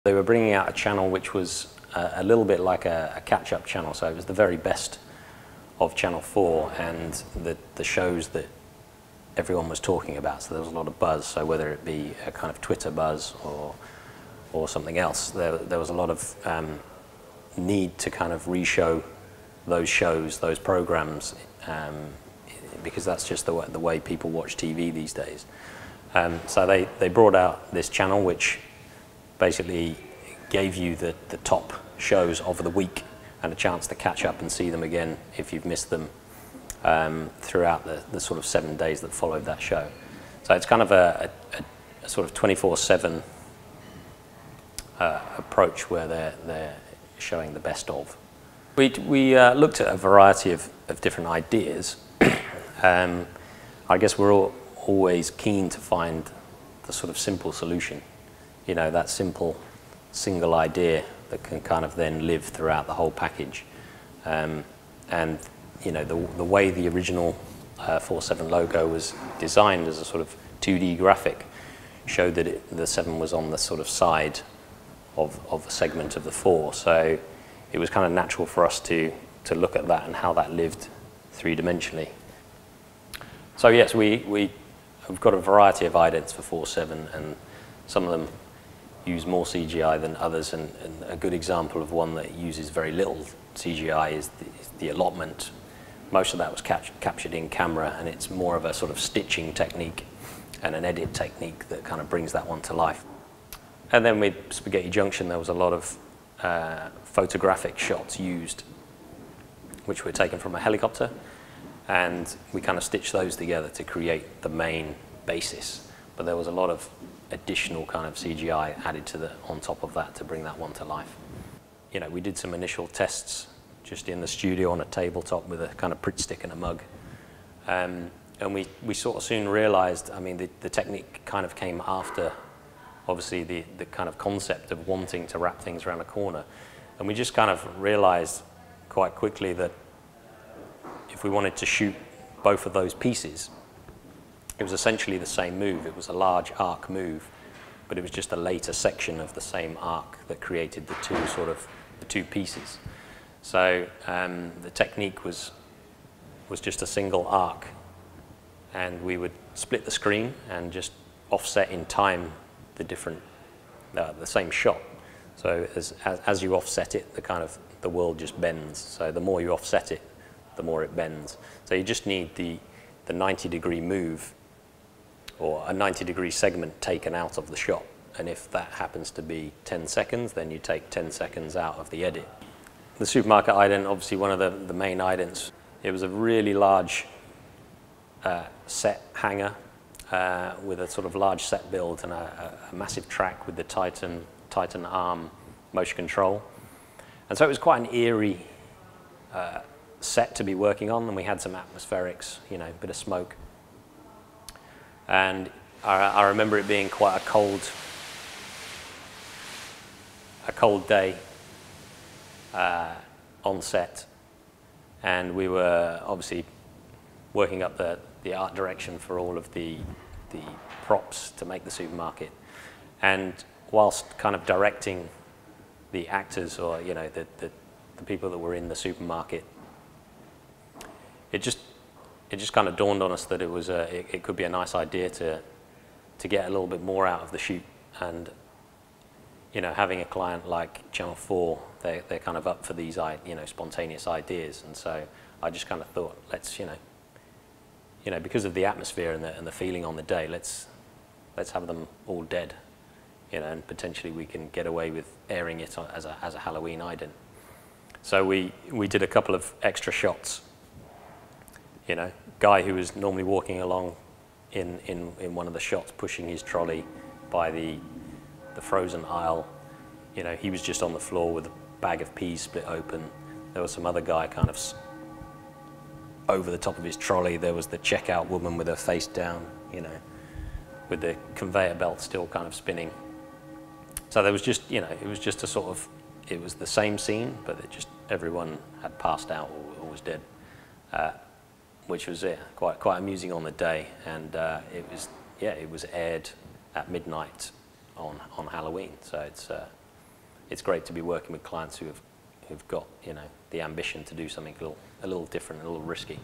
They were bringing out a channel which was a little bit like a catch-up channel, so it was the very best of Channel 4 and the shows that everyone was talking about, so there was a lot of buzz. So whether it be a kind of Twitter buzz or something else, there was a lot of need to kind of re-show those shows, those programs, because that's just the way people watch TV these days. So they brought out this channel which basically gave you the top shows of the week and a chance to catch up and see them again if you've missed them throughout the sort of 7 days that followed that show. So it's kind of a sort of 24/7 approach where they're showing the best of. We looked at a variety of different ideas. I guess we're always keen to find the sort of simple solution, you know, that simple single idea that can kind of then live throughout the whole package. And you know, the way the original 4.7 logo was designed as a sort of 2D graphic showed that the 7 was on the sort of side of a segment of the 4. So it was kind of natural for us to look at that and how that lived three-dimensionally. So yes, we've got a variety of idents for 4.7, and some of them use more CGI than others, and a good example of one that uses very little CGI is the allotment. Most of that was captured in camera, and it's more of a sort of stitching technique and an edit technique that kind of brings that one to life. And then with Spaghetti Junction, there was a lot of photographic shots used, which were taken from a helicopter, and we kind of stitched those together to create the main basis. But there was a lot of additional kind of CGI added on top of that to bring that one to life. You know, we did some initial tests just in the studio on a tabletop with a kind of Pritt stick and a mug. And we sort of soon realized, I mean, the technique kind of came after, obviously, the kind of concept of wanting to wrap things around a corner. And we just kind of realized quite quickly that if we wanted to shoot both of those pieces, it was essentially the same move. It was a large arc move, but it was just a later section of the same arc that created the two pieces. So the technique was just a single arc, and we would split the screen and just offset in time the same shot. So as you offset it, the world just bends. So the more you offset it, the more it bends. So you just need the 90-degree move or a 90-degree segment taken out of the shot. And if that happens to be 10 seconds, then you take 10 seconds out of the edit. The supermarket ident, obviously one of the main idents, it was a really large set hangar with a sort of large set build and a massive track with the Titan arm motion control. And so it was quite an eerie set to be working on, and we had some atmospherics, you know, a bit of smoke. And I remember it being quite a cold day on set, and we were obviously working up the art direction for all of the props to make the supermarket. And whilst kind of directing the actors, or you know, the people that were in the supermarket, it just kind of dawned on us that it could be a nice idea to get a little bit more out of the shoot. And you know, having a client like Channel 4, they're kind of up for these spontaneous ideas. And so I just kind of thought, let's you know, because of the atmosphere and the feeling on the day, let's have them all dead, you know, and potentially we can get away with airing it as a Halloween ident. So we did a couple of extra shots. You know, guy who was normally walking along in one of the shots, pushing his trolley by the frozen aisle, you know, he was just on the floor with a bag of peas split open. There was some other guy kind of over the top of his trolley. There was the checkout woman with her face down, you know, with the conveyor belt still kind of spinning. So there was just, you know, it was just a sort of, it was the same scene, but everyone had passed out or was dead. Which was quite amusing on the day, and it was aired at midnight on Halloween. So it's great to be working with clients who've got, you know, the ambition to do something a little different, a little risky.